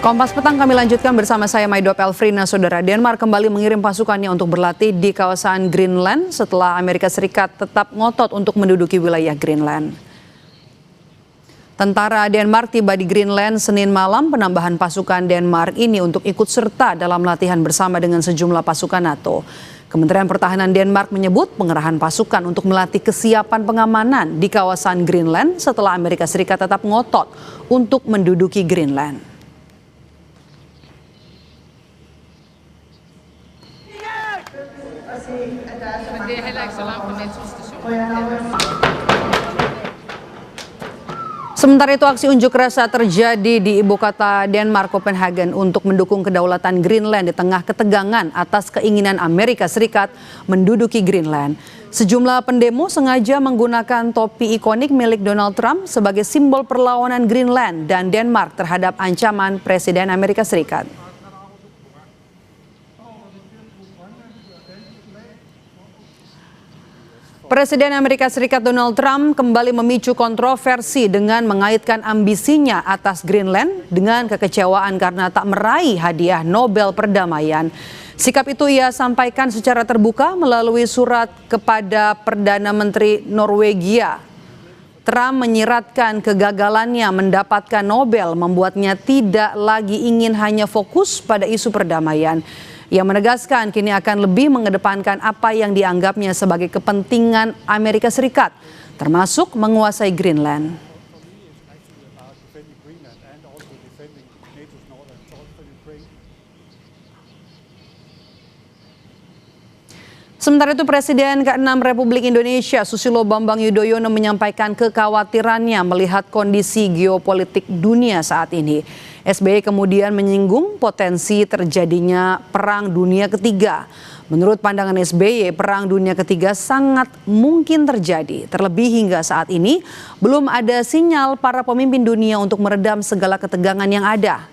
Kompas Petang kami lanjutkan bersama saya Maidop Elfrina. Saudara, Denmark kembali mengirim pasukannya untuk berlatih di kawasan Greenland setelah Amerika Serikat tetap ngotot untuk menduduki wilayah Greenland. Tentara Denmark tiba di Greenland Senin malam. Penambahan pasukan Denmark ini untuk ikut serta dalam latihan bersama dengan sejumlah pasukan NATO. Kementerian Pertahanan Denmark menyebut pengerahan pasukan untuk melatih kesiapan pengamanan di kawasan Greenland setelah Amerika Serikat tetap ngotot untuk menduduki Greenland. Sementara itu aksi unjuk rasa terjadi di ibu kota Denmark, Copenhagen, untuk mendukung kedaulatan Greenland di tengah ketegangan atas keinginan Amerika Serikat menduduki Greenland. Sejumlah pendemo sengaja menggunakan topi ikonik milik Donald Trump sebagai simbol perlawanan Greenland dan Denmark terhadap ancaman Presiden Amerika Serikat. Presiden Amerika Serikat Donald Trump kembali memicu kontroversi dengan mengaitkan ambisinya atas Greenland dengan kekecewaan karena tak meraih hadiah Nobel Perdamaian. Sikap itu ia sampaikan secara terbuka melalui surat kepada Perdana Menteri Norwegia. Trump menyiratkan kegagalannya mendapatkan Nobel membuatnya tidak lagi ingin hanya fokus pada isu perdamaian. Ia menegaskan kini akan lebih mengedepankan apa yang dianggapnya sebagai kepentingan Amerika Serikat, termasuk menguasai Greenland. Sementara itu Presiden ke-6 Republik Indonesia Susilo Bambang Yudhoyono menyampaikan kekhawatirannya melihat kondisi geopolitik dunia saat ini. SBY kemudian menyinggung potensi terjadinya Perang Dunia Ketiga. Menurut pandangan SBY, Perang Dunia Ketiga sangat mungkin terjadi. Terlebih hingga saat ini belum ada sinyal para pemimpin dunia untuk meredam segala ketegangan yang ada.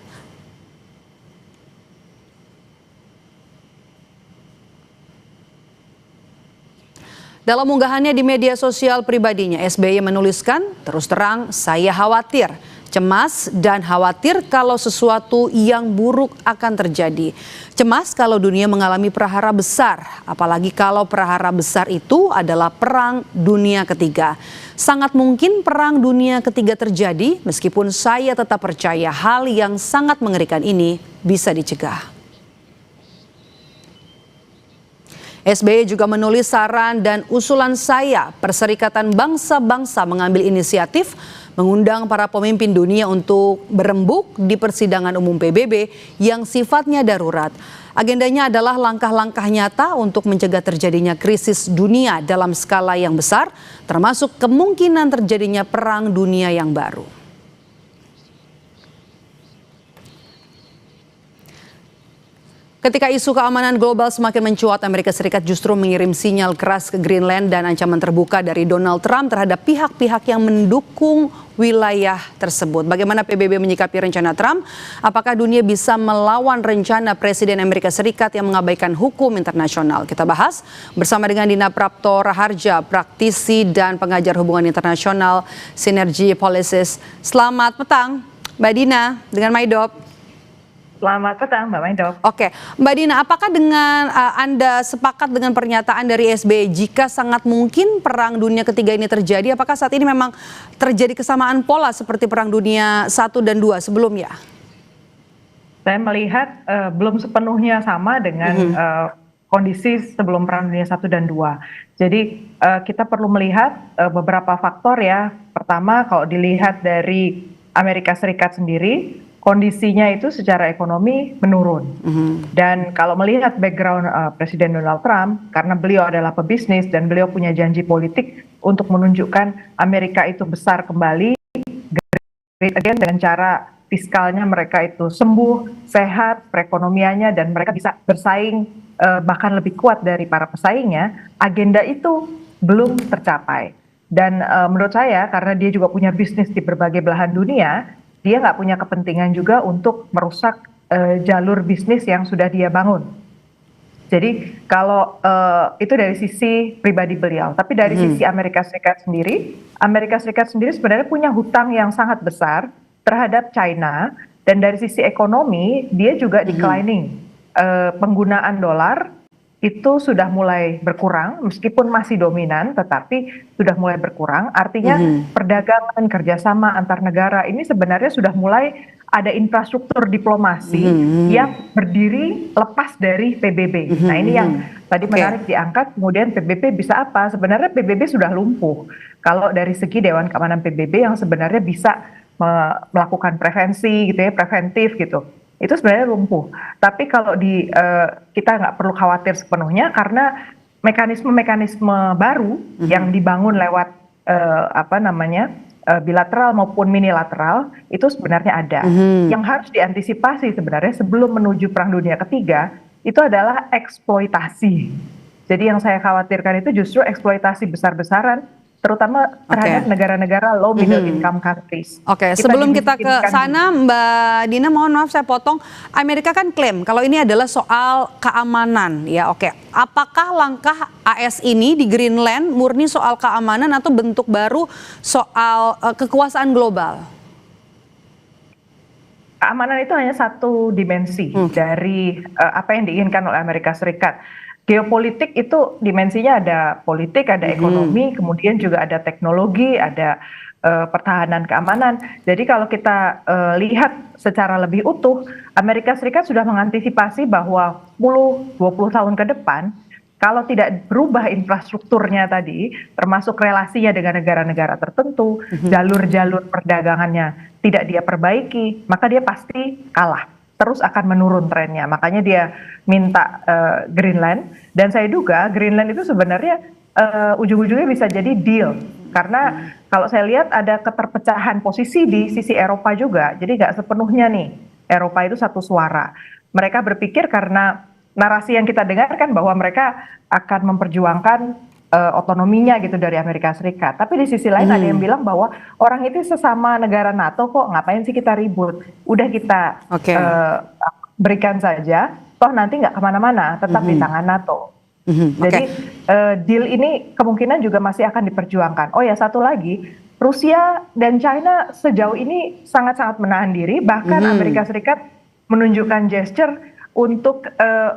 Dalam unggahannya di media sosial pribadinya, SBY menuliskan, "Terus terang, saya khawatir, cemas dan khawatir kalau sesuatu yang buruk akan terjadi. Cemas kalau dunia mengalami prahara besar, apalagi kalau prahara besar itu adalah Perang Dunia Ketiga. Sangat mungkin Perang Dunia Ketiga terjadi, meskipun saya tetap percaya hal yang sangat mengerikan ini bisa dicegah." SBY juga menulis saran dan usulan saya, Perserikatan Bangsa-Bangsa mengambil inisiatif mengundang para pemimpin dunia untuk berembuk di persidangan umum PBB yang sifatnya darurat. Agendanya adalah langkah-langkah nyata untuk mencegah terjadinya krisis dunia dalam skala yang besar, termasuk kemungkinan terjadinya perang dunia yang baru. Ketika isu keamanan global semakin mencuat, Amerika Serikat justru mengirim sinyal keras ke Greenland dan ancaman terbuka dari Donald Trump terhadap pihak-pihak yang mendukung wilayah tersebut. Bagaimana PBB menyikapi rencana Trump? Apakah dunia bisa melawan rencana Presiden Amerika Serikat yang mengabaikan hukum internasional? Kita bahas bersama dengan Dina Prapto Raharja, praktisi dan pengajar hubungan internasional Synergy Policies. Selamat petang, Mbak Dina, dengan Maidop. Selamat petang, Mbak Maidop. Oke, Mbak Dina, apakah dengan Anda sepakat dengan pernyataan dari SBY jika sangat mungkin Perang Dunia Ketiga ini terjadi? Apakah saat ini memang terjadi kesamaan pola seperti Perang Dunia I dan II sebelumnya? Saya melihat belum sepenuhnya sama dengan kondisi sebelum Perang Dunia I dan II. Jadi kita perlu melihat beberapa faktor ya. Pertama, kalau dilihat dari Amerika Serikat sendiri, kondisinya itu secara ekonomi menurun. Dan kalau melihat background Presiden Donald Trump, karena beliau adalah pebisnis dan beliau punya janji politik untuk menunjukkan Amerika itu besar kembali, great again, dengan cara fiskalnya mereka itu sembuh, sehat, perekonomiannya, dan mereka bisa bersaing bahkan lebih kuat dari para pesaingnya, agenda itu belum tercapai. Dan menurut saya, karena dia juga punya bisnis di berbagai belahan dunia, dia nggak punya kepentingan juga untuk merusak jalur bisnis yang sudah dia bangun. Jadi kalau itu dari sisi pribadi beliau, tapi dari sisi Amerika Serikat sendiri sebenarnya punya hutang yang sangat besar terhadap China Dan dari sisi ekonomi, dia juga declining. Penggunaan dolar itu sudah mulai berkurang, meskipun masih dominan, tetapi sudah mulai berkurang. Artinya perdagangan, kerjasama antar negara ini sebenarnya sudah mulai ada infrastruktur diplomasi yang berdiri lepas dari PBB. Nah ini yang tadi menarik diangkat, kemudian PBB bisa apa? Sebenarnya PBB sudah lumpuh. Kalau dari segi Dewan Keamanan PBB yang sebenarnya bisa melakukan prevensi gitu ya, preventif gitu. Itu sebenarnya lumpuh. Tapi kalau kita nggak perlu khawatir sepenuhnya karena mekanisme-mekanisme baru yang dibangun lewat bilateral maupun minilateral itu sebenarnya ada. Yang harus diantisipasi sebenarnya sebelum menuju Perang Dunia Ketiga itu adalah eksploitasi. Jadi yang saya khawatirkan itu justru eksploitasi besar-besaran, terutama terhadap negara-negara low middle income countries. Sebelum kita ke sana, Mbak Dina, mohon maaf saya potong. Amerika kan klaim kalau ini adalah soal keamanan, ya. Apakah langkah AS ini di Greenland murni soal keamanan atau bentuk baru soal kekuasaan global? Keamanan itu hanya satu dimensi dari apa yang diinginkan oleh Amerika Serikat. Geopolitik itu dimensinya ada politik, ada ekonomi, kemudian juga ada teknologi, ada pertahanan keamanan. Jadi kalau kita lihat secara lebih utuh, Amerika Serikat sudah mengantisipasi bahwa 10-20 tahun ke depan, kalau tidak berubah infrastrukturnya tadi, termasuk relasinya dengan negara-negara tertentu, jalur-jalur perdagangannya tidak dia perbaiki, maka dia pasti kalah. Terus akan menurun trennya. Makanya dia minta Greenland. Dan saya duga Greenland itu sebenarnya ujung-ujungnya bisa jadi deal. Karena kalau saya lihat ada keterpecahan posisi di sisi Eropa juga. Jadi nggak sepenuhnya nih Eropa itu satu suara. Mereka berpikir karena narasi yang kita dengarkan bahwa mereka akan memperjuangkan otonominya gitu dari Amerika Serikat. Tapi di sisi lain ada yang bilang bahwa orang itu sesama negara NATO kok, ngapain sih kita ribut? Udah kita berikan saja, toh nanti nggak kemana-mana, tetap di tangan NATO. Jadi deal ini kemungkinan juga masih akan diperjuangkan. Oh ya, satu lagi, Rusia dan China sejauh ini sangat-sangat menahan diri, bahkan Amerika Serikat menunjukkan gesture untuk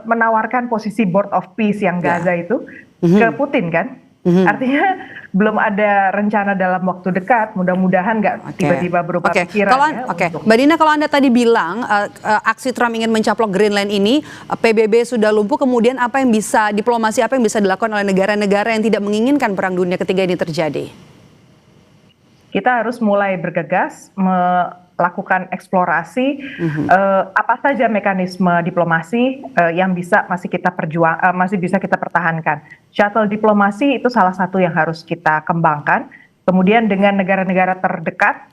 menawarkan posisi Board of Peace yang Gaza itu ke Putin kan. Artinya belum ada rencana dalam waktu dekat, mudah-mudahan nggak tiba-tiba berubah pikiran. Mbak Dina, kalau Anda tadi bilang aksi Trump ingin mencaplok Greenland ini, PBB sudah lumpuh, kemudian apa yang bisa, diplomasi apa yang bisa dilakukan oleh negara-negara yang tidak menginginkan Perang Dunia Ketiga ini terjadi? Kita harus mulai bergegas, melakukan eksplorasi apa saja mekanisme diplomasi yang masih bisa kita pertahankan. Shuttle diplomasi itu salah satu yang harus kita kembangkan. Kemudian dengan negara-negara terdekat,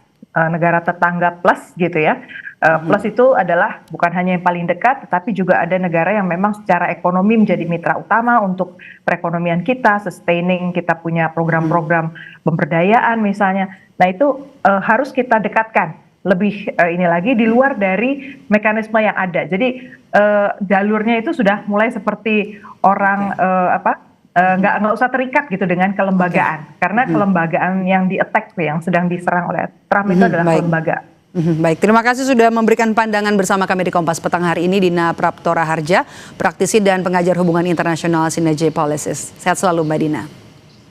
negara tetangga plus gitu ya. Plus itu adalah bukan hanya yang paling dekat, tetapi juga ada negara yang memang secara ekonomi menjadi mitra utama untuk perekonomian kita, sustaining, kita punya program-program pemberdayaan misalnya. Nah itu harus kita dekatkan lebih ini lagi di luar dari mekanisme yang ada. Jadi jalurnya itu sudah mulai seperti orang nggak usah terikat gitu dengan kelembagaan, karena kelembagaan yang di-attack yang sedang diserang oleh Trump itu adalah kelembagaan. Baik, terima kasih sudah memberikan pandangan bersama kami di Kompas Petang hari ini, Dina Praptora Harja, praktisi dan pengajar hubungan internasional Synergy Policies. Sehat selalu Mbak Dina.